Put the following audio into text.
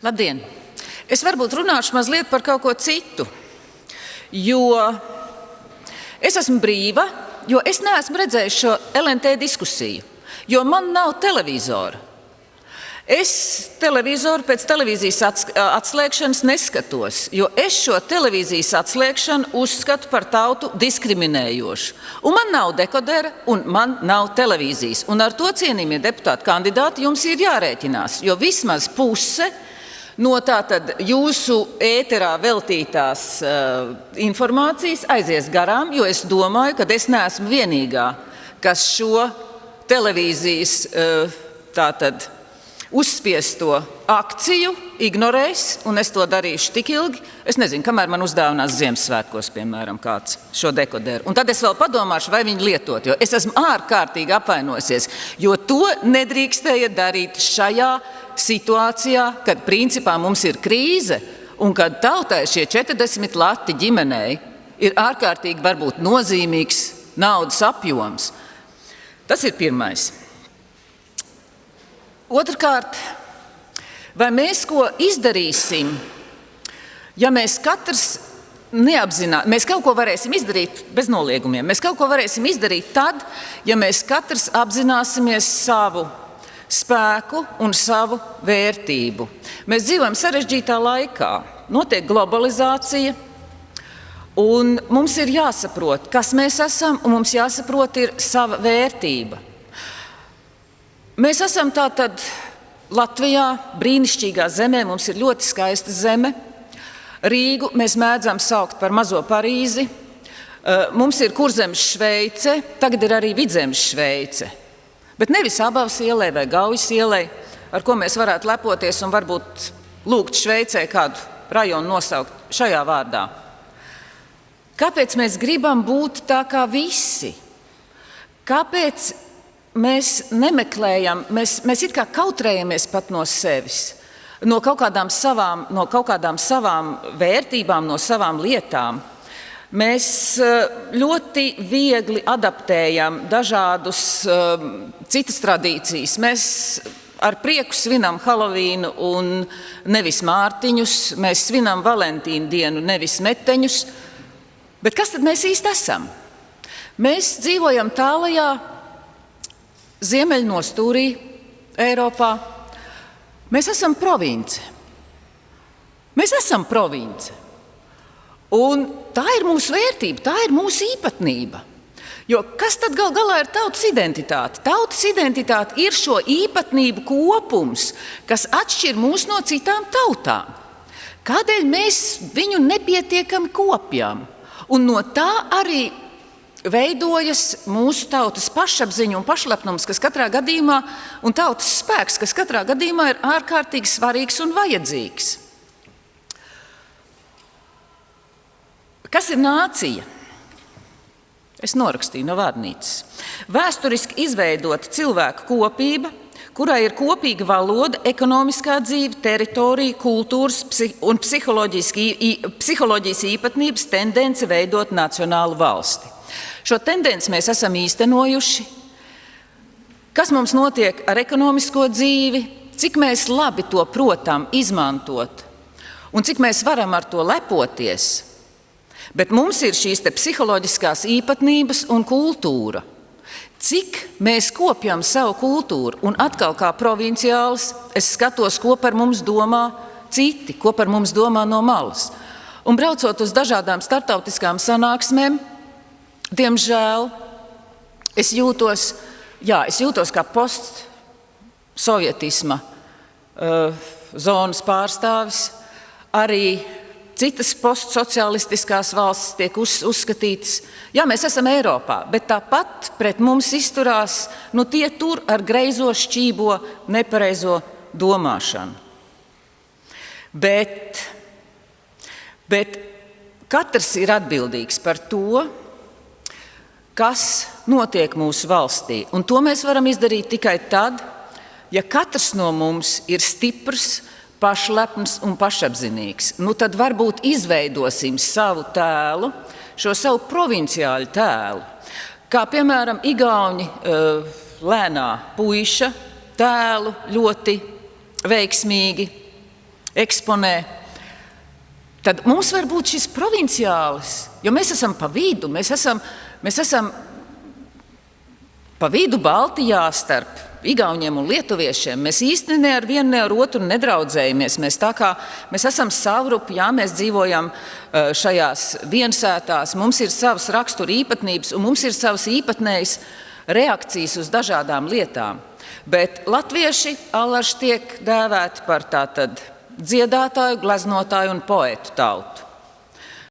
Labdien! Es varbūt runāšu mazliet par kaut ko citu, jo es esmu brīva, jo es neesmu redzējis šo LNT diskusiju, jo man nav televizora. Es televizoru pēc televīzijas atslēgšanas neskatos, jo es šo televīzijas atslēgšanu uzskatu par tautu diskriminējošu. Un man nav dekodera, un man nav televīzijas. Un ar to, cienījamie deputāti kandidāti, jums ir jārēķinās, jo vismaz puse no tātad jūsu ēterā veltītās informācijas aizies garām, jo es domāju, ka es neesmu vienīgā, kas šo televīzijas tātad uzspiesto akciju ignorēs, un es to darīšu tik ilgi, es nezinu, kamēr man uzdāvinās Ziemassvētkos, piemēram, kāds šo dekoderu. Un tad es vēl padomāšu, vai viņi lietot, jo es esmu ārkārtīgi apvainosies, jo to nedrīkstēja darīt šajā situācijā, kad principā mums ir krīze, un kad tautai šie 40 lati ģimenei ir ārkārtīgi varbūt nozīmīgs naudas apjoms. Tas ir pirmais. Otrkārt, vai mēs ko izdarīsim, ja mēs katrs mēs kaut ko varēsim izdarīt bez noliegumiem. Mēs kaut ko varēsim izdarīt tad, ja mēs katrs apzināsimies savu spēku un savu vērtību. Mēs dzīvojam sarežģītā laikā, notiek globalizācija, un mums ir jāsaprot, kas mēs esam, un mums jāsaprot ir sava vērtība. Mēs esam tātad Latvijā, brīnišķīgā zemē, mums ir ļoti skaista zeme. Rīgu mēs mēdzam saukt par mazo Parīzi. Mums ir Kurzemes Šveice, tagad ir arī Vidzemes Šveice. Bet nevis Abavas ielai vai Gaujas ielai, ar ko mēs varētu lepoties un varbūt lūgt Šveicē kādu rajonu nosaukt šajā vārdā. Kāpēc mēs gribam būt tā kā visi? Kāpēc mēs nemeklējam, mēs it kā kautrējamies pat no sevis, no kaut kādām savām vērtībām, no savām lietām. Mēs ļoti viegli adaptējam dažādus citas tradīcijas. Mēs ar prieku svinam Halovīnu un nevis Mārtiņus, mēs svinam Valentīnu dienu, nevis meteņus. Bet kas tad mēs īsti esam? Mēs dzīvojam tālajā ziemeļnostūrī Eiropā. Mēs esam province. Mēs esam province. Un tā ir mūsu vērtība, tā ir mūsu īpatnība. Jo kas tad gal galā ir tautas identitāte? Tautas identitāte ir šo īpatnību kopums, kas atšķir mūs no citām tautām. Kādēļ mēs viņu nepietiekami kopjam? Un no tā arī veidojas mūsu tautas pašapziņa un pašlepnums, kas katrā gadījumā, un tautas spēks, kas katrā gadījumā ir ārkārtīgi svarīgs un vajadzīgs. Kas ir nācija? Es norakstīju no vārnīcas. Vēsturiski izveidota cilvēku kopība, kurai ir kopīga valoda, ekonomiskā dzīve, teritorija, kultūras un psiholoģijas īpatnības tendence veidot nacionālu valsti. Šo tendenci mēs esam īstenojuši. Kas mums notiek ar ekonomisko dzīvi, cik mēs labi to protam izmantot un cik mēs varam ar to lepoties. Bet mums ir šīs psiholoģiskās īpatnības un kultūra. Cik mēs kopjam savu kultūru, un atkal kā provinciāls, es skatos, ko par mums domā citi, ko par mums domā no malas. Un braucot uz dažādām startautiskām sanāksmēm, diemžēl, es jūtos kā postsovietisma zonas pārstāvis. Arī citas postsocialistiskās valstis tiek uzskatītas. Jā, mēs esam Eiropā, bet tāpat pret mums izturās tie tur ar greizo šķībo nepareizo domāšanu. Bet katrs ir atbildīgs par to, kas notiek mūsu valstī. Un to mēs varam izdarīt tikai tad, ja katrs no mums ir stiprs, pašlepns un pašapzinīgs. Tad varbūt izveidosim savu tēlu, šo savu provinciāļu tēlu. Kā piemēram igauņi lēnā puiša tēlu ļoti veiksmīgi eksponē, tad mums var būt šis provinciālis, jo mēs esam pa vidu, mēs esam pa vidu Baltijā starp Igauņiem un Lietuviešiem. Mēs īsti ne ar vienu, ne ar otru nedraudzējamies. Mēs esam savrupi, jā, mēs dzīvojam šajās viensētās, mums ir savas rakstura īpatnības un mums ir savas īpatnējas reakcijas uz dažādām lietām. Bet latvieši allaž tiek dēvēti par tātad dziedātāju, gleznotāju un poetu tautu.